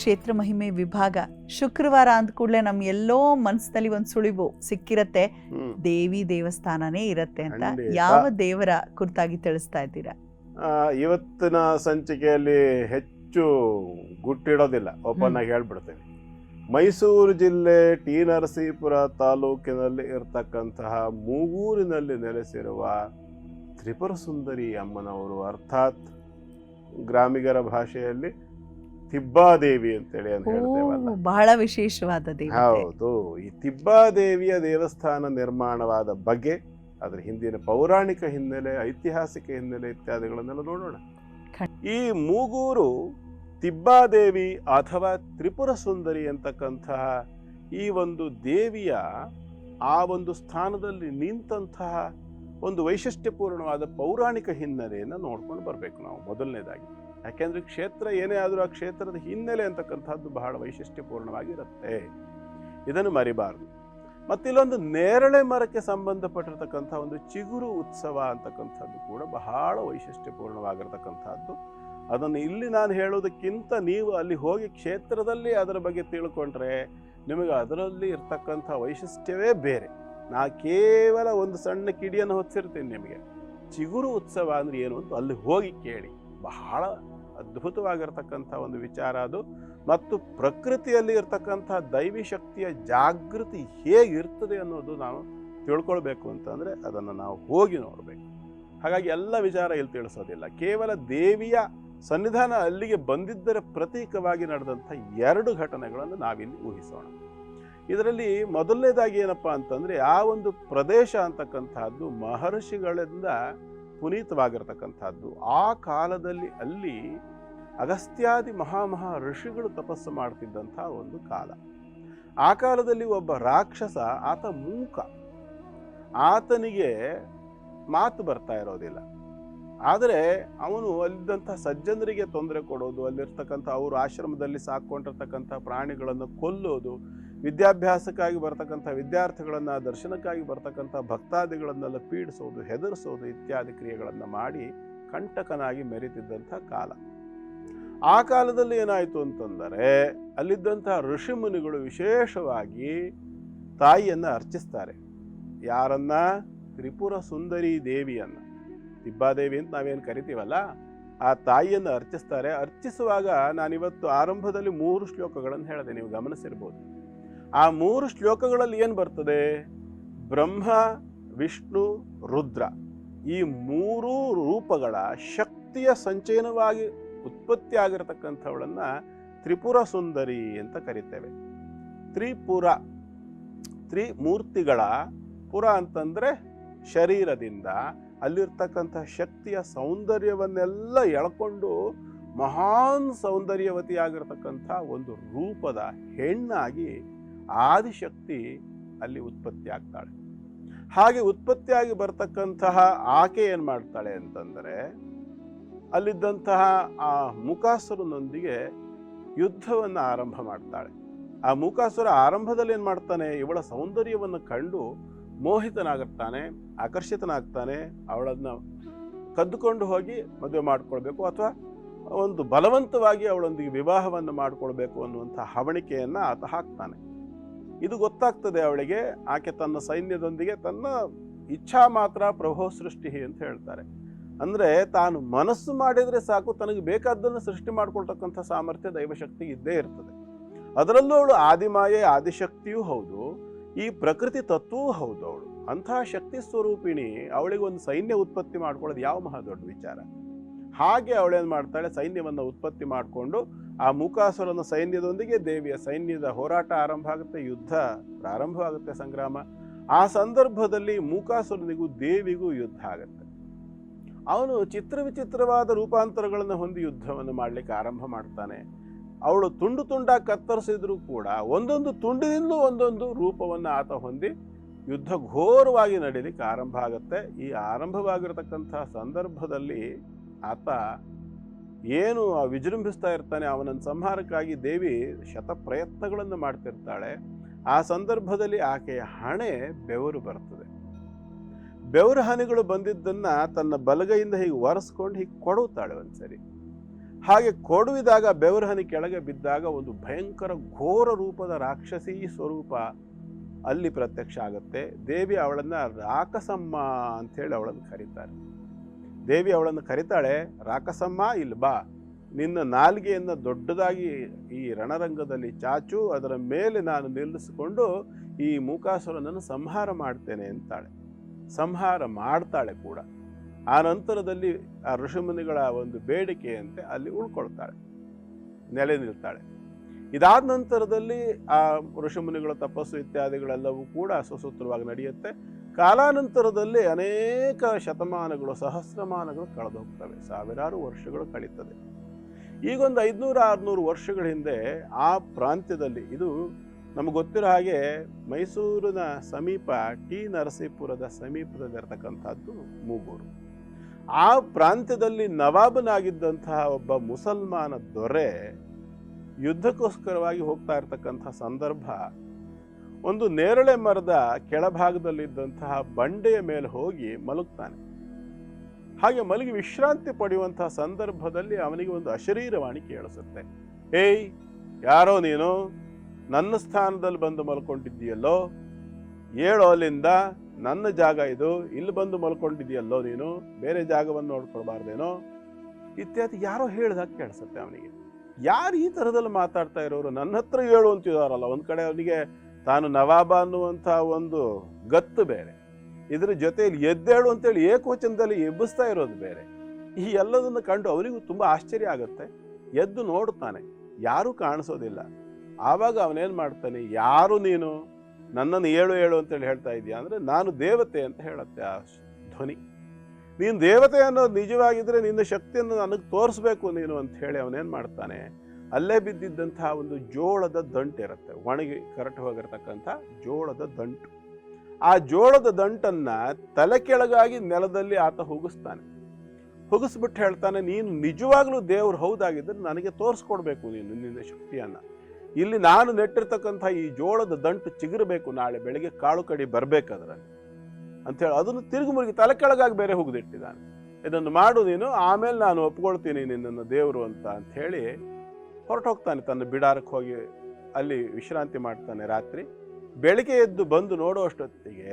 ಕ್ಷೇತ್ರ ಮಹಿಮೆ ವಿಭಾಗ ಶುಕ್ರವಾರ ಅಂದ ಕೂಡಲೇ ನಮ್ ಎಲ್ಲೋ ಮನಸ್ಸಿನಲ್ಲಿ ಒಂದು ಸುಳಿವು ಸಿಕ್ಕಿರತ್ತೆ, ದೇವಿ ದೇವಸ್ಥಾನನೇ ಇರತ್ತೆ ಅಂತ. ಯಾವ ದೇವರ ಕುರಿತಾಗಿ ತಿಳಿಸ್ತಾ ಇದ್ದೀರಾ? ಇವತ್ತಿನ ಸಂಚಿಕೆಯಲ್ಲಿ ಹೆಚ್ಚು ಗುಟ್ಟಿಡೋದಿಲ್ಲ, ಓಪನ್ ಆಗಿ ಹೇಳ್ಬಿಡ್ತೇನೆ. ಮೈಸೂರು ಜಿಲ್ಲೆ ಟಿ ನರಸೀಪುರ ತಾಲೂಕಿನಲ್ಲಿ ಇರತಕ್ಕಂತಹ ಮೂಗೂರಿನಲ್ಲಿ ನೆಲೆಸಿರುವ ತ್ರಿಪುರ ಸುಂದರಿ ಅಮ್ಮನವರು, ಅರ್ಥಾತ್ ಗ್ರಾಮಿಗರ ಭಾಷೆಯಲ್ಲಿ ತಿಬ್ಬಾದೇವಿ ಅಂತೇಳಿ ಅಂತ ಹೇಳ್ತೇವಲ್ಲ, ಬಹಳ ವಿಶೇಷವಾದ ದೇವಿ. ಹೌದು. ಈ ತಿಬ್ಬಾದೇವಿಯ ದೇವಸ್ಥಾನ ನಿರ್ಮಾಣವಾದ ಬಗ್ಗೆ, ಅದರ ಹಿಂದಿನ ಪೌರಾಣಿಕ ಹಿನ್ನೆಲೆ, ಐತಿಹಾಸಿಕ ಹಿನ್ನೆಲೆ ಇತ್ಯಾದಿಗಳನ್ನೆಲ್ಲ ನೋಡೋಣ. ಈ ಮೂಗೂರು ತಿಬ್ಬಾದೇವಿ ಅಥವಾ ತ್ರಿಪುರ ಸುಂದರಿ ಅಂತಕ್ಕಂತಹ ಈ ಒಂದು ದೇವಿಯ ಆ ಒಂದು ಸ್ಥಾನದಲ್ಲಿ ನಿಂತಹ ಒಂದು ವೈಶಿಷ್ಟ್ಯಪೂರ್ಣವಾದ ಪೌರಾಣಿಕ ಹಿನ್ನೆಲೆಯನ್ನು ನೋಡ್ಕೊಂಡು ಬರಬೇಕು ನಾವು ಮೊದಲನೇದಾಗಿ. ಯಾಕೆಂದ್ರೆ ಕ್ಷೇತ್ರ ಏನೇ ಆದರೂ ಆ ಕ್ಷೇತ್ರದ ಹಿನ್ನೆಲೆ ಅಂತಕ್ಕಂಥದ್ದು ಬಹಳ ವೈಶಿಷ್ಟ್ಯಪೂರ್ಣವಾಗಿರುತ್ತೆ, ಇದನ್ನು ಮರಿಬಾರ್ದು. ಮತ್ತಿಲ್ಲೊಂದು ನೇರಳೆ ಮರಕ್ಕೆ ಸಂಬಂಧಪಟ್ಟಿರ್ತಕ್ಕಂಥ ಒಂದು ಚಿಗುರು ಉತ್ಸವ ಅಂತಕ್ಕಂಥದ್ದು ಕೂಡ ಬಹಳ ವೈಶಿಷ್ಟ್ಯಪೂರ್ಣವಾಗಿರ್ತಕ್ಕಂಥದ್ದು. ಅದನ್ನು ಇಲ್ಲಿ ನಾನು ಹೇಳೋದಕ್ಕಿಂತ ನೀವು ಅಲ್ಲಿ ಹೋಗಿ ಕ್ಷೇತ್ರದಲ್ಲಿ ಅದರ ಬಗ್ಗೆ ತಿಳ್ಕೊಂಡ್ರೆ ನಿಮಗೆ ಅದರಲ್ಲಿ ಇರ್ತಕ್ಕಂಥ ವೈಶಿಷ್ಟ್ಯವೇ ಬೇರೆ. ನಾ ಕೇವಲ ಒಂದು ಸಣ್ಣ ಕಿಡಿಯನ್ನು ಹೊತ್ತಿರ್ತೀನಿ ನಿಮಗೆ. ಚಿಗುರು ಉತ್ಸವ ಅಂದ್ರೆ ಏನು ಅಂತ ಅಲ್ಲಿ ಹೋಗಿ ಕೇಳಿ, ಬಹಳ ಅದ್ಭುತವಾಗಿರ್ತಕ್ಕಂಥ ಒಂದು ವಿಚಾರ ಅದು. ಮತ್ತು ಪ್ರಕೃತಿಯಲ್ಲಿ ಇರ್ತಕ್ಕಂಥ ದೈವಿ ಶಕ್ತಿಯ ಜಾಗೃತಿ ಹೇಗಿರ್ತದೆ ಅನ್ನೋದು ನಾವು ತಿಳ್ಕೊಳ್ಬೇಕು ಅಂತಂದರೆ ಅದನ್ನು ನಾವು ಹೋಗಿ ನೋಡಬೇಕು. ಹಾಗಾಗಿ ಎಲ್ಲ ವಿಚಾರ ಇಲ್ಲಿ ತಿಳಿಸೋದಿಲ್ಲ, ಕೇವಲ ದೇವಿಯ ಸನ್ನಿಧಾನ ಅಲ್ಲಿಗೆ ಬಂದಿದ್ದರ ಪ್ರತೀಕವಾಗಿ ನಡೆದಂಥ 2 ಘಟನೆಗಳನ್ನು ನಾವಿಲ್ಲಿ ಊಹಿಸೋಣ. ಇದರಲ್ಲಿ ಮೊದಲನೇದಾಗಿ ಏನಪ್ಪಾ ಅಂತಂದರೆ, ಆ ಒಂದು ಪ್ರದೇಶ ಅಂತಕ್ಕಂಥದ್ದು ಮಹರ್ಷಿಗಳಿಂದ ಪುನೀತವಾಗಿರ್ತಕ್ಕಂಥದ್ದು. ಆ ಕಾಲದಲ್ಲಿ ಅಲ್ಲಿ ಅಗಸ್ತ್ಯಾದಿ ಮಹಾ ಋಷಿಗಳು ತಪಸ್ಸು ಮಾಡ್ತಿದ್ದಂಥ ಒಂದು ಕಾಲ. ಆ ಕಾಲದಲ್ಲಿ ಒಬ್ಬ ರಾಕ್ಷಸ, ಆತ ಮೂಕ, ಆತನಿಗೆ ಮಾತು ಬರ್ತಾ ಇರೋದಿಲ್ಲ. ಆದರೆ ಅವನು ಅಲ್ಲಿದ್ದಂಥ ಸಜ್ಜನರಿಗೆ ತೊಂದರೆ ಕೊಡೋದು, ಅಲ್ಲಿರ್ತಕ್ಕಂಥ ಅವರು ಆಶ್ರಮದಲ್ಲಿ ಸಾಕೊಂಡಿರ್ತಕ್ಕಂಥ ಪ್ರಾಣಿಗಳನ್ನು ಕೊಲ್ಲೋದು, ವಿದ್ಯಾಭ್ಯಾಸಕ್ಕಾಗಿ ಬರ್ತಕ್ಕಂಥ ವಿದ್ಯಾರ್ಥಿಗಳನ್ನು, ದರ್ಶನಕ್ಕಾಗಿ ಬರ್ತಕ್ಕಂಥ ಭಕ್ತಾದಿಗಳನ್ನೆಲ್ಲ ಪೀಡಿಸೋದು, ಹೆದರಿಸೋದು ಇತ್ಯಾದಿ ಕ್ರಿಯೆಗಳನ್ನು ಮಾಡಿ ಕಂಟಕನಾಗಿ ಮೆರೀತಿದ್ದಂಥ ಕಾಲ. ಆ ಕಾಲದಲ್ಲಿ ಏನಾಯಿತು ಅಂತಂದರೆ, ಅಲ್ಲಿದ್ದಂಥ ಋಷಿ ಮುನಿಗಳು ವಿಶೇಷವಾಗಿ ತಾಯಿಯನ್ನು ಅರ್ಚಿಸ್ತಾರೆ. ಯಾರನ್ನ? ತ್ರಿಪುರ ಸುಂದರಿ ದೇವಿಯನ್ನು, ತಿಬ್ಬಾದೇವಿ ಅಂತ ನಾವೇನು ಕರಿತೀವಲ್ಲ, ಆ ತಾಯಿಯನ್ನು ಅರ್ಚಿಸ್ತಾರೆ. ಅರ್ಚಿಸುವಾಗ ನಾನಿವತ್ತು ಆರಂಭದಲ್ಲಿ 3 ಶ್ಲೋಕಗಳನ್ನು ಹೇಳಿದೆ, ನೀವು ಗಮನಿಸಿರ್ಬೋದು. ಆ 3 ಶ್ಲೋಕಗಳಲ್ಲಿ ಏನು ಬರ್ತದೆ? ಬ್ರಹ್ಮ, ವಿಷ್ಣು, ರುದ್ರ, ಈ 3 ರೂಪಗಳ ಶಕ್ತಿಯ ಸಂಚಯನವಾಗಿ ಉತ್ಪತ್ತಿ ಆಗಿರತಕ್ಕಂಥವಳನ್ನ ತ್ರಿಪುರ ಸುಂದರಿ ಅಂತ ಕರಿತೇವೆ. ತ್ರಿಪುರ, ತ್ರಿಮೂರ್ತಿಗಳ, ಪುರ ಅಂತಂದ್ರೆ ಶರೀರದಿಂದ ಅಲ್ಲಿರ್ತಕ್ಕಂಥ ಶಕ್ತಿಯ ಸೌಂದರ್ಯವನ್ನೆಲ್ಲ ಎಳ್ಕೊಂಡು ಮಹಾನ್ ಸೌಂದರ್ಯವತಿಯಾಗಿರ್ತಕ್ಕಂಥ ಒಂದು ರೂಪದ ಹೆಣ್ಣಾಗಿ ಆದಿಶಕ್ತಿ ಅಲ್ಲಿ ಉತ್ಪತ್ತಿ ಆಗ್ತಾಳೆ. ಹಾಗೆ ಉತ್ಪತ್ತಿಯಾಗಿ ಬರ್ತಕ್ಕಂತಹ ಆಕೆ ಏನು ಮಾಡ್ತಾಳೆ ಅಂತಂದರೆ, ಅಲ್ಲಿದ್ದಂತಹ ಆ ಮುಕಾಸುರನೊಂದಿಗೆ ಯುದ್ಧವನ್ನು ಆರಂಭ ಮಾಡ್ತಾಳೆ. ಆ ಮುಕಾಸುರ ಆರಂಭದಲ್ಲಿ ಏನು ಮಾಡ್ತಾನೆ? ಇವಳ ಸೌಂದರ್ಯವನ್ನು ಕಂಡು ಮೋಹಿತನಾಗುತ್ತಾನೆ, ಆಕರ್ಷಿತನಾಗ್ತಾನೆ. ಅವಳನ್ನು ಕದ್ದುಕೊಂಡು ಹೋಗಿ ಮದುವೆ ಮಾಡ್ಕೊಳ್ಬೇಕು ಅಥವಾ ಒಂದು ಬಲವಂತವಾಗಿ ಅವಳೊಂದಿಗೆ ವಿವಾಹವನ್ನು ಮಾಡಿಕೊಳ್ಬೇಕು ಅನ್ನುವಂಥ ಹವಣಿಕೆಯನ್ನು ಆತ ಹಾಕ್ತಾನೆ. ಇದು ಗೊತ್ತಾಗ್ತದೆ ಅವಳಿಗೆ. ಆಕೆ ತನ್ನ ಸೈನ್ಯದೊಂದಿಗೆ, ತನ್ನ ಇಚ್ಛಾ ಮಾತ್ರ ಪ್ರಭೋ ಸೃಷ್ಟಿ ಅಂತ ಹೇಳ್ತಾರೆ. ಅಂದರೆ ತಾನು ಮನಸ್ಸು ಮಾಡಿದರೆ ಸಾಕು, ತನಗೆ ಬೇಕಾದ್ದನ್ನು ಸೃಷ್ಟಿ ಮಾಡ್ಕೊಳ್ತಕ್ಕಂಥ ಸಾಮರ್ಥ್ಯ ದೈವಶಕ್ತಿ ಇದ್ದೇ ಇರ್ತದೆ. ಅದರಲ್ಲೂ ಅವಳು ಆದಿಮಾಯೆ, ಆದಿಶಕ್ತಿಯೂ ಹೌದು, ಈ ಪ್ರಕೃತಿ ತತ್ವವೂ ಹೌದು. ಅವಳು ಅಂತಹ ಶಕ್ತಿ ಸ್ವರೂಪಿಣಿ. ಅವಳಿಗೆ ಒಂದು ಸೈನ್ಯ ಉತ್ಪತ್ತಿ ಮಾಡ್ಕೊಳ್ಳೋದು ಯಾವ ಮಹಾ ದೊಡ್ಡ ವಿಚಾರ. ಹಾಗೆ ಅವಳೇನು ಮಾಡ್ತಾಳೆ? ಸೈನ್ಯವನ್ನು ಉತ್ಪತ್ತಿ ಮಾಡಿಕೊಂಡು ಆ ಮೂಕಾಸುರನ ಸೈನ್ಯದೊಂದಿಗೆ ದೇವಿಯ ಸೈನ್ಯದ ಹೋರಾಟ ಆರಂಭ ಆಗುತ್ತೆ, ಯುದ್ಧ ಪ್ರಾರಂಭವಾಗುತ್ತೆ, ಸಂಗ್ರಾಮ. ಆ ಸಂದರ್ಭದಲ್ಲಿ ಮೂಕಾಸುರನಿಗೂ ದೇವಿಗೂ ಯುದ್ಧ ಆಗುತ್ತೆ. ಅವನು ವಿಚಿತ್ರವಾದ ರೂಪಾಂತರಗಳನ್ನು ಹೊಂದಿ ಯುದ್ಧವನ್ನು ಮಾಡಲಿಕ್ಕೆ ಆರಂಭ ಮಾಡ್ತಾನೆ. ಅವಳು ತುಂಡು ತುಂಡಾಗಿ ಕತ್ತರಿಸಿದ್ರು ಕೂಡ ಒಂದೊಂದು ತುಂಡಿನಿಂದಲೂ ಒಂದೊಂದು ರೂಪವನ್ನು ಆತ ಹೊಂದಿ ಯುದ್ಧ ಘೋರವಾಗಿ ನಡೀಲಿಕ್ಕೆ ಆರಂಭ ಆಗುತ್ತೆ. ಈ ಆರಂಭವಾಗಿರತಕ್ಕಂಥ ಸಂದರ್ಭದಲ್ಲಿ ಆತ ಏನು ವಿಜೃಂಭಿಸ್ತಾ ಇರ್ತಾನೆ, ಅವನನ್ನು ಸಂಹಾರಕ್ಕಾಗಿ ದೇವಿ ಶತ ಪ್ರಯತ್ನಗಳನ್ನು ಮಾಡ್ತಿರ್ತಾಳೆ. ಆ ಸಂದರ್ಭದಲ್ಲಿ ಆಕೆಯ ಹಣೆ ಬೆವರು ಬರ್ತದೆ. ಬೆವರು ಹನಿಗಳು ಬಂದಿದ್ದನ್ನು ತನ್ನ ಬಲಗೈಯಿಂದ ಹೀಗೆ ಒರೆಸ್ಕೊಂಡು ಹೀಗೆ ಕೊಡುತ್ತಾಳೆ ಒಂದ್ಸರಿ. ಹಾಗೆ ಕೊಡುವಿದಾಗ ಬೆವರಹನಿ ಕೆಳಗೆ ಬಿದ್ದಾಗ ಒಂದು ಭಯಂಕರ ಘೋರ ರೂಪದ ರಾಕ್ಷಸೀ ಸ್ವರೂಪ ಅಲ್ಲಿ ಪ್ರತ್ಯಕ್ಷ ಆಗುತ್ತೆ. ದೇವಿ ಅವಳನ್ನ ರಾಕಸಮ್ಮ ಅಂಥೇಳಿ ಅವಳನ್ನು ಕರೀತಾರೆ. ದೇವಿ ಅವಳನ್ನು ಕರೀತಾಳೆ, ರಾಕಸಮ್ಮ ಇಲ್ಲಿ ಬಾ, ನಿನ್ನ ನಾಲಿಗೆಯನ್ನು ದೊಡ್ಡದಾಗಿ ಈ ರಣರಂಗದಲ್ಲಿ ಚಾಚು, ಅದರ ಮೇಲೆ ನಾನು ನಿಲ್ಲಿಸಿಕೊಂಡು ಈ ಮೂಕಾಸುರನನ್ನು ಸಂಹಾರ ಮಾಡ್ತೇನೆ ಅಂತಾಳೆ. ಸಂಹಾರ ಮಾಡ್ತಾಳೆ ಕೂಡ. ಆ ನಂತರದಲ್ಲಿ ಆ ಋಷಿಮುನಿಗಳ ಒಂದು ಬೇಡಿಕೆಯಂತೆ ಅಲ್ಲಿ ಉಳ್ಕೊಳ್ತಾಳೆ, ನೆಲೆ ನಿಲ್ತಾಳೆ. ಇದಾದ ನಂತರದಲ್ಲಿ ಆ ಋಷಿಮುನಿಗಳ ತಪಸ್ಸು ಇತ್ಯಾದಿಗಳೆಲ್ಲವೂ ಕೂಡ ಸುಸೂತ್ರವಾಗಿ ನಡೆಯುತ್ತೆ. ಕಾಲಾನಂತರದಲ್ಲಿ ಅನೇಕ ಶತಮಾನಗಳು, ಸಹಸ್ರಮಾನಗಳು ಕಳೆದು ಹೋಗ್ತವೆ, ಸಾವಿರಾರು ವರ್ಷಗಳು ಕಳೀತದೆ. ಈಗೊಂದು 500-600 ವರ್ಷಗಳ ಹಿಂದೆ ಆ ಪ್ರಾಂತ್ಯದಲ್ಲಿ, ಇದು ನಮಗೆ ಗೊತ್ತಿರೋ ಹಾಗೆ ಮೈಸೂರಿನ ಸಮೀಪ ಟಿ ನರಸೀಪುರದ ಸಮೀಪದಲ್ಲಿರ್ತಕ್ಕಂಥದ್ದು ಮೂಗೂರು. ಆ ಪ್ರಾಂತ್ಯದಲ್ಲಿ ನವಾಬನಾಗಿದ್ದಂತಹ ಒಬ್ಬ ಮುಸಲ್ಮಾನ ದೊರೆ ಯುದ್ಧಕ್ಕೋಸ್ಕರವಾಗಿ ಹೋಗ್ತಾ ಇರ್ತಕ್ಕಂಥ ಸಂದರ್ಭ, ಒಂದು ನೇರಳೆ ಮರದ ಕೆಳಭಾಗದಲ್ಲಿದ್ದಂತಹ ಬಂಡೆಯ ಮೇಲೆ ಹೋಗಿ ಮಲಗ್ತಾನೆ. ಹಾಗೆ ಮಲಗಿ ವಿಶ್ರಾಂತಿ ಪಡೆಯುವಂತಹ ಸಂದರ್ಭದಲ್ಲಿ ಅವನಿಗೆ ಒಂದು ಅಶರೀರವಾಣಿ ಕೇಳಿಸುತ್ತೆ. ಏಯ್, ಯಾರೋ ನೀನು, ನನ್ನ ಸ್ಥಾನದಲ್ಲಿ ಬಂದು ಮಲ್ಕೊಂಡಿದ್ದೀಯಲ್ಲೋ, ಏಳೋ ಅಲ್ಲಿಂದ, ನನ್ನ ಜಾಗ ಇದು, ಇಲ್ಲಿ ಬಂದು ಮಲ್ಕೊಂಡಿದ್ದೀಯಲ್ಲೋ ನೀನು, ಬೇರೆ ಜಾಗವನ್ನು ನೋಡ್ಕೊಳ್ಬಾರ್ದೇನೋ ಇತ್ಯಾದಿ ಯಾರೋ ಹೇಳಿದಾಗ ಕೇಳಿಸುತ್ತೆ ಅವನಿಗೆ. ಯಾರು ಈ ಥರದಲ್ಲಿ ಮಾತಾಡ್ತಾ ಇರೋರು, ನನ್ನ ಹತ್ರ ಹೇಳು ಅಂತಿದಾರಲ್ಲ. ಒಂದು ಕಡೆ ಅವನಿಗೆ ತಾನು ನವಾಬ ಅನ್ನುವಂಥ ಒಂದು ಗತ್ತು ಬೇರೆ, ಇದರ ಜೊತೆಯಲ್ಲಿ ಎದ್ದೇಳು ಅಂತೇಳಿ ಏಕವಚನದಲ್ಲಿ ಎಬ್ಬಿಸ್ತಾ ಇರೋದು ಬೇರೆ. ಈ ಎಲ್ಲದನ್ನು ಕಂಡು ಅವನಿಗೂ ತುಂಬ ಆಶ್ಚರ್ಯ ಆಗುತ್ತೆ. ಎದ್ದು ನೋಡ್ತಾನೆ, ಯಾರೂ ಕಾಣಿಸೋದಿಲ್ಲ. ಆವಾಗ ಅವನೇನು ಮಾಡ್ತಾನೆ, ಯಾರು ನೀನು, ನನ್ನನ್ನು ಏಳು ಏಳು ಅಂತೇಳಿ ಹೇಳ್ತಾ ಇದೀಯಾ ಅಂದರೆ, ನಾನು ದೇವತೆ ಅಂತ ಹೇಳುತ್ತೆ ಆ ಧ್ವನಿ. ನೀನು ದೇವತೆ ಅನ್ನೋದು ನಿಜವಾಗಿದ್ರೆ ನಿನ್ನ ಶಕ್ತಿಯನ್ನು ನನಗೆ ತೋರಿಸ್ಬೇಕು ನೀನು ಅಂತ ಹೇಳಿ ಅವನೇನು ಮಾಡ್ತಾನೆ, ಅಲ್ಲೇ ಬಿದ್ದಿದ್ದಂತಹ ಒಂದು ಜೋಳದ ದಂಟು ಇರುತ್ತೆ, ಒಣಗಿ ಕರಟು ಹೋಗಿರ್ತಕ್ಕಂಥ ಜೋಳದ ದಂಟು. ಆ ಜೋಳದ ದಂಟನ್ನ ತಲೆ ಕೆಳಗಾಗಿ ನೆಲದಲ್ಲಿ ಆತ ಹುಗಿಸ್ತಾನೆ. ಹುಗಿಸ್ಬಿಟ್ಟು ಹೇಳ್ತಾನೆ, ನೀನು ನಿಜವಾಗ್ಲೂ ದೇವ್ರು ಹೌದಾಗಿದ್ರೆ ನನಗೆ ತೋರಿಸ್ಕೊಡ್ಬೇಕು ನೀನು ನಿನ್ನ ಶಕ್ತಿಯನ್ನ. ಇಲ್ಲಿ ನಾನು ನೆಟ್ಟಿರ್ತಕ್ಕಂಥ ಈ ಜೋಳದ ದಂಟು ಚಿಗುರಬೇಕು, ನಾಳೆ ಬೆಳಿಗ್ಗೆ ಕಾಳು ಕಡಿ ಬರ್ಬೇಕಾದ್ರಲ್ಲಿ ಅಂಥೇಳಿ ಅದನ್ನು ತಿರುಗಿ ಮುರುಗಿ ತಲೆ ಕೆಳಗಾಗಿ ಬೇರೆ ಹುಗಿದಿಟ್ಟಿದ್ದಾನೆ. ಇದನ್ನು ಮಾಡು ನೀನು, ಆಮೇಲೆ ನಾನು ಒಪ್ಕೊಳ್ತೀನಿ ನಿನ್ನನ್ನು ದೇವರು ಅಂತ ಹೇಳಿ ಹೊರಟೋಗ್ತಾನೆ. ತನ್ನ ಬಿಡಾರಕ್ಕೆ ಹೋಗಿ ಅಲ್ಲಿ ವಿಶ್ರಾಂತಿ ಮಾಡ್ತಾನೆ ರಾತ್ರಿ. ಬೆಳಿಗ್ಗೆ ಎದ್ದು ಬಂದು ನೋಡುವಷ್ಟೊತ್ತಿಗೆ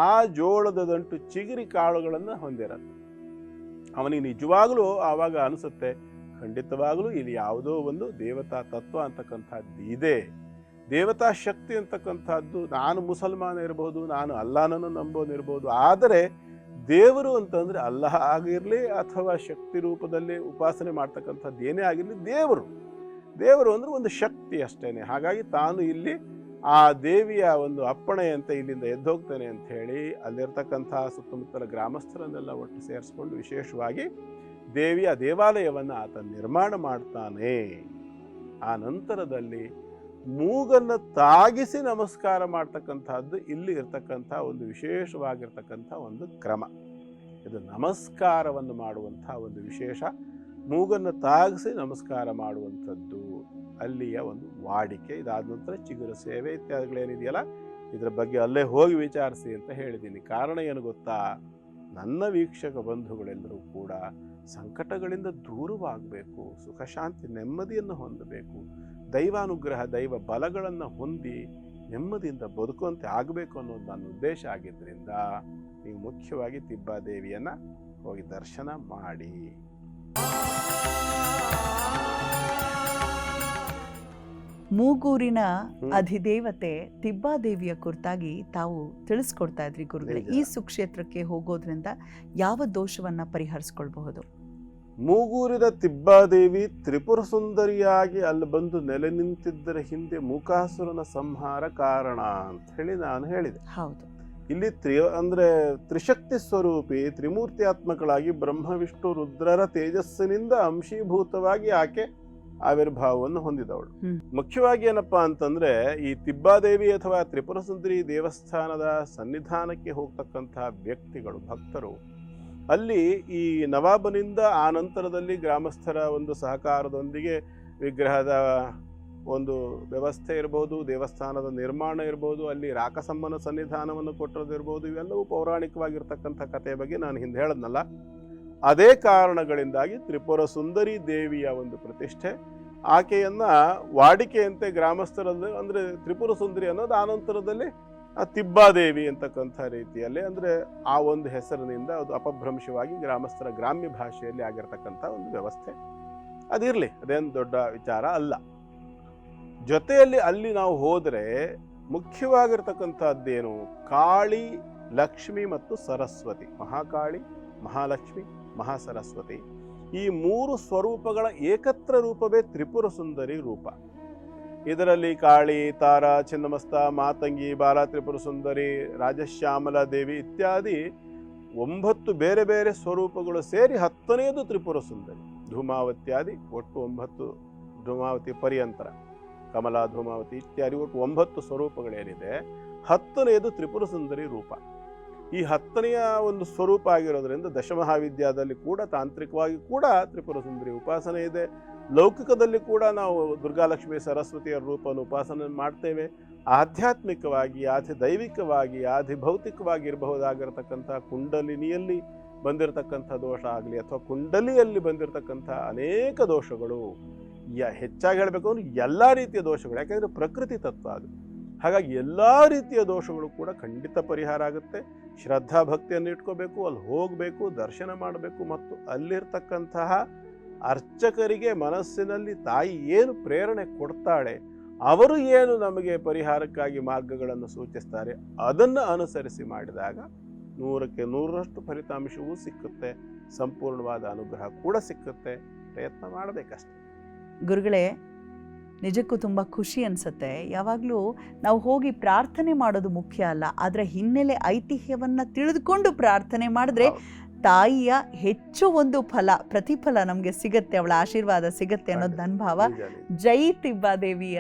ಆ ಜೋಳದ ದಂಟು ಚಿಗುರಿ ಕಾಳುಗಳನ್ನು ಹೊಂದಿರತ್ತೆ. ಅವನಿಗೆ ನಿಜವಾಗ್ಲೂ ಆವಾಗ ಅನಿಸುತ್ತೆ, ಖಂಡಿತವಾಗ್ಲೂ ಇಲ್ಲಿ ಯಾವುದೋ ಒಂದು ದೇವತಾ ತತ್ವ ಅಂತಕ್ಕಂಥದ್ದು ಇದೆ, ದೇವತಾ ಶಕ್ತಿ ಅಂತಕ್ಕಂಥದ್ದು. ನಾನು ಮುಸಲ್ಮಾನ ಇರಬಹುದು, ನಾನು ಅಲ್ಲಾಹನನ್ನು ನಂಬೋನಿರ್ಬೋದು, ಆದರೆ ದೇವರು ಅಂತಂದರೆ ಅಲ್ಲಾಹ ಆಗಿರಲಿ ಅಥವಾ ಶಕ್ತಿ ರೂಪದಲ್ಲಿ ಉಪಾಸನೆ ಮಾಡ್ತಕ್ಕಂಥದ್ದು ಏನೇ ಆಗಿರಲಿ, ದೇವರು ಅಂದರೆ ಒಂದು ಶಕ್ತಿ ಅಷ್ಟೇನೆ. ಹಾಗಾಗಿ ತಾನು ಇಲ್ಲಿ ಆ ದೇವಿಯ ಒಂದು ಅಪ್ಪಣೆಯಂತೆ ಇಲ್ಲಿಂದ ಎದ್ದೋಗ್ತೇನೆ ಅಂತ ಹೇಳಿ ಅಲ್ಲಿರ್ತಕ್ಕಂಥ ಸುತ್ತಮುತ್ತಲ ಗ್ರಾಮಸ್ಥರನ್ನೆಲ್ಲ ಒಟ್ಟು ಸೇರಿಸ್ಕೊಂಡು ವಿಶೇಷವಾಗಿ ದೇವಿಯ ದೇವಾಲಯವನ್ನು ಆತ ನಿರ್ಮಾಣ ಮಾಡ್ತಾನೆ. ಆ ನಂತರದಲ್ಲಿ ಮೂಗನ್ನು ತಾಗಿಸಿ ನಮಸ್ಕಾರ ಮಾಡ್ತಕ್ಕಂಥದ್ದು ಇಲ್ಲಿ ಇರ್ತಕ್ಕಂಥ ಒಂದು ವಿಶೇಷವಾಗಿರ್ತಕ್ಕಂಥ ಒಂದು ಕ್ರಮ. ಇದು ನಮಸ್ಕಾರವನ್ನು ಮಾಡುವಂಥ ಒಂದು ವಿಶೇಷ, ಮೂಗನ್ನು ತಾಗಿಸಿ ನಮಸ್ಕಾರ ಮಾಡುವಂಥದ್ದು ಅಲ್ಲಿಯ ಒಂದು ವಾಡಿಕೆ. ಇದಾದ ನಂತರ ಚಿಗುರು ಸೇವೆ ಇತ್ಯಾದಿಗಳೇನಿದೆಯಲ್ಲ, ಇದರ ಬಗ್ಗೆ ಅಲ್ಲೇ ಹೋಗಿ ವಿಚಾರಿಸಿ ಅಂತ ಹೇಳಿದ್ದೀನಿ. ಕಾರಣ ಏನು ಗೊತ್ತಾ, ನನ್ನ ವೀಕ್ಷಕ ಬಂಧುಗಳೆಲ್ಲರೂ ಕೂಡ ಸಂಕಟಗಳಿಂದ ದೂರವಾಗಬೇಕು, ಸುಖ ಶಾಂತಿ ನೆಮ್ಮದಿಯನ್ನು ಹೊಂದಬೇಕು, ದೈವಾನುಗ್ರಹ ದೈವ ಬಲಗಳನ್ನು ಹೊಂದಿ ನೆಮ್ಮದಿಯಿಂದ ಬದುಕುವಂತೆ ಆಗಬೇಕು ಅನ್ನೋದು ನನ್ನ ಉದ್ದೇಶ ಆಗಿದ್ದರಿಂದ ನೀವು ಮುಖ್ಯವಾಗಿ ತಿಬ್ಬಾದೇವಿಯನ್ನು ಹೋಗಿ ದರ್ಶನ ಮಾಡಿ. ಮೂಗೂರಿನ ಅಧಿದೇವತೆ ತಿಬ್ಬಾದೇವಿಯ ಕುರಿತಾಗಿ ತಾವು ತಿಳಿಸ್ಕೊಡ್ತಾ ಇದ್ರಿ ಗುರುಗಳೇ. ಈ ಸುಕ್ಷೇತ್ರಕ್ಕೆ ಹೋಗೋದ್ರಿಂದ ಯಾವ ದೋಷವನ್ನ ಪರಿಹರಿಸ್ಕೊಳ್ಬಹುದು? ಮೂಗೂರಿನ ತಿಬ್ಬಾದೇವಿ ತ್ರಿಪುರ ಸುಂದರಿಯಾಗಿ ಅಲ್ಲಿ ಬಂದು ನೆಲೆ ನಿಂತಿದ್ದರ ಹಿಂದೆ ಮೂಕಾಸುರನ ಸಂಹಾರ ಕಾರಣ ಅಂತ ಹೇಳಿ ನಾನು ಹೇಳಿದೆ. ಹೌದು. ಇಲ್ಲಿ ತ್ರಿಶಕ್ತಿ ಸ್ವರೂಪಿ, ತ್ರಿಮೂರ್ತಿಯಾತ್ಮಕಳಾಗಿ ಬ್ರಹ್ಮ ವಿಷ್ಣು ರುದ್ರರ ತೇಜಸ್ಸಿನಿಂದ ಅಂಶೀಭೂತವಾಗಿ ಆಕೆ ಆವಿರ್ಭಾವವನ್ನು ಹೊಂದಿದವಳು. ಮುಖ್ಯವಾಗಿ ಏನಪ್ಪಾ ಅಂತಂದ್ರೆ, ಈ ತಿಬ್ಬಾದೇವಿ ಅಥವಾ ತ್ರಿಪುರ ಸುಂದರಿ ದೇವಸ್ಥಾನದ ಸನ್ನಿಧಾನಕ್ಕೆ ಹೋಗ್ತಕ್ಕಂತಹ ವ್ಯಕ್ತಿಗಳು, ಭಕ್ತರು, ಅಲ್ಲಿ ಈ ನವಾಬನಿಂದ ಆ ನಂತರದಲ್ಲಿ ಗ್ರಾಮಸ್ಥರ ಒಂದು ಸಹಕಾರದೊಂದಿಗೆ ವಿಗ್ರಹದ ಒಂದು ವ್ಯವಸ್ಥೆ ಇರ್ಬೋದು, ದೇವಸ್ಥಾನದ ನಿರ್ಮಾಣ ಇರ್ಬೋದು, ಅಲ್ಲಿ ರಾಕಸಮ್ಮನ ಸನ್ನಿಧಾನವನ್ನು ಕೊಟ್ಟದಿರ್ಬೋದು, ಇವೆಲ್ಲವೂ ಪೌರಾಣಿಕವಾಗಿರ್ತಕ್ಕಂಥ ಕಥೆಯ ಬಗ್ಗೆ ನಾನು ಹಿಂದೆ ಹೇಳದ್ನಲ್ಲ. ಅದೇ ಕಾರಣಗಳಿಂದಾಗಿ ತ್ರಿಪುರ ಸುಂದರಿ ದೇವಿಯ ಒಂದು ಪ್ರತಿಷ್ಠೆ. ಆಕೆಯನ್ನ ವಾಡಿಕೆಯಂತೆ ಗ್ರಾಮಸ್ಥರಲ್ಲಿ ಅಂದ್ರೆ ತ್ರಿಪುರ ಸುಂದರಿ ಅನ್ನೋದು ಆನಂತರದಲ್ಲಿ ತಿಬ್ಬಾದೇವಿ ಅಂತಕ್ಕಂಥ ರೀತಿಯಲ್ಲಿ ಅಂದ್ರೆ ಆ ಒಂದು ಹೆಸರಿನಿಂದ ಅದು ಅಪಭ್ರಂಶವಾಗಿ ಗ್ರಾಮಸ್ಥರ ಗ್ರಾಮ್ಯ ಭಾಷೆಯಲ್ಲಿ ಆಗಿರ್ತಕ್ಕಂಥ ಒಂದು ವ್ಯವಸ್ಥೆ. ಅದಿರಲಿ, ಅದೇನು ದೊಡ್ಡ ವಿಚಾರ ಅಲ್ಲ. ಜೊತೆಯಲ್ಲಿ ಅಲ್ಲಿ ನಾವು ಹೋದರೆ ಮುಖ್ಯವಾಗಿರ್ತಕ್ಕಂಥದ್ದೇನು, ಕಾಳಿ, ಲಕ್ಷ್ಮಿ ಮತ್ತು ಸರಸ್ವತಿ, ಮಹಾಕಾಳಿ, ಮಹಾಲಕ್ಷ್ಮಿ, ಮಹಾಸರಸ್ವತಿ, ಈ ಮೂರು ಸ್ವರೂಪಗಳ ಏಕತ್ರ ರೂಪವೇ ತ್ರಿಪುರ ಸುಂದರಿ ರೂಪ. ಇದರಲ್ಲಿ ಕಾಳಿ, ತಾರಾ, ಚಿನ್ನಮಸ್ತ, ಮಾತಂಗಿ, ಬಾಲ ತ್ರಿಪುರ ಸುಂದರಿ, ರಾಜಶ್ಯಾಮಲ ದೇವಿ ಇತ್ಯಾದಿ 9 ಬೇರೆ ಬೇರೆ ಸ್ವರೂಪಗಳು ಸೇರಿ 10ನೇದು ತ್ರಿಪುರ ಸುಂದರಿ. ಧೂಮಾವತ್ಯಾದಿ ಒಟ್ಟು 9, ಧೂಮಾವತಿ ಪರ್ಯಂತರ, ಕಮಲಾ, ಧೂಮಾವತಿ ಇತ್ಯಾದಿ ಒಟ್ಟು 9 ಸ್ವರೂಪಗಳೇನಿದೆ, 10ನೇದು ತ್ರಿಪುರ ಸುಂದರಿ ರೂಪ. ಈ 10ನೆಯ ಒಂದು ಸ್ವರೂಪ ಆಗಿರೋದ್ರಿಂದ ದಶಮಹಾವಿದ್ಯಾದಲ್ಲಿ ಕೂಡ ತಾಂತ್ರಿಕವಾಗಿ ಕೂಡ ತ್ರಿಪುರ ಸುಂದರಿ ಉಪಾಸನೆ ಇದೆ. ಲೌಕಿಕದಲ್ಲಿ ಕೂಡ ನಾವು ದುರ್ಗಾಲಕ್ಷ್ಮಿ ಸರಸ್ವತಿಯ ರೂಪವನ್ನು ಉಪಾಸನೆ ಮಾಡ್ತೇವೆ. ಆಧ್ಯಾತ್ಮಿಕವಾಗಿ, ದೈವಿಕವಾಗಿ, ಭೌತಿಕವಾಗಿ ಇರಬಹುದಾಗಿರತಕ್ಕಂಥ ಕುಂಡಲಿನಿಯಲ್ಲಿ ಬಂದಿರತಕ್ಕಂಥ ದೋಷ ಆಗಲಿ ಅಥವಾ ಕುಂಡಲಿಯಲ್ಲಿ ಬಂದಿರತಕ್ಕಂಥ ಅನೇಕ ದೋಷಗಳು, ಹೆಚ್ಚಾಗಿ ಹೇಳಬೇಕು ಅಂದ್ರೆ ಎಲ್ಲ ರೀತಿಯ ದೋಷಗಳು, ಯಾಕೆಂದರೆ ಪ್ರಕೃತಿ ತತ್ವ ಅದು. ಹಾಗಾಗಿ ಎಲ್ಲ ರೀತಿಯ ದೋಷಗಳು ಕೂಡ ಖಂಡಿತ ಪರಿಹಾರ ಆಗುತ್ತೆ. ಶ್ರದ್ಧಾ ಭಕ್ತಿಯನ್ನು ಇಟ್ಕೋಬೇಕು, ಅಲ್ಲಿ ಹೋಗಬೇಕು, ದರ್ಶನ ಮಾಡಬೇಕು, ಮತ್ತು ಅಲ್ಲಿರ್ತಕ್ಕಂತಹ ಅರ್ಚಕರಿಗೆ ಮನಸ್ಸಿನಲ್ಲಿ ತಾಯಿ ಏನು ಪ್ರೇರಣೆ ಕೊಡ್ತಾಳೆ, ಅವರು ಏನು ನಮಗೆ ಪರಿಹಾರಕ್ಕಾಗಿ ಮಾರ್ಗಗಳನ್ನು ಸೂಚಿಸ್ತಾರೆ, ಅದನ್ನು ಅನುಸರಿಸಿ ಮಾಡಿದಾಗ 100ಕ್ಕೆ 100ರಷ್ಟು ಫಲಿತಾಂಶವೂ ಸಿಕ್ಕುತ್ತೆ, ಸಂಪೂರ್ಣವಾದ ಅನುಗ್ರಹ ಕೂಡ ಸಿಕ್ಕುತ್ತೆ. ಪ್ರಯತ್ನ ಮಾಡಬೇಕಷ್ಟೆ. ಗುರುಗಳೇ, ನಿಜಕ್ಕೂ ತುಂಬ ಖುಷಿ ಅನಿಸುತ್ತೆ. ಯಾವಾಗಲೂ ನಾವು ಹೋಗಿ ಪ್ರಾರ್ಥನೆ ಮಾಡೋದು ಮುಖ್ಯ ಅಲ್ಲ, ಅದರ ಹಿನ್ನೆಲೆ ಐತಿಹ್ಯವನ್ನು ತಿಳಿದುಕೊಂಡು ಪ್ರಾರ್ಥನೆ ಮಾಡಿದ್ರೆ ತಾಯಿಯ ಹೆಚ್ಚು ಒಂದು ಪ್ರತಿಫಲ ನಮಗೆ ಸಿಗತ್ತೆ, ಅವಳ ಆಶೀರ್ವಾದ ಸಿಗತ್ತೆ ಅನ್ನೋದು ನನ್ನ ಭಾವ. ಜೈ ತಿಬ್ಬಾದೇವಿ.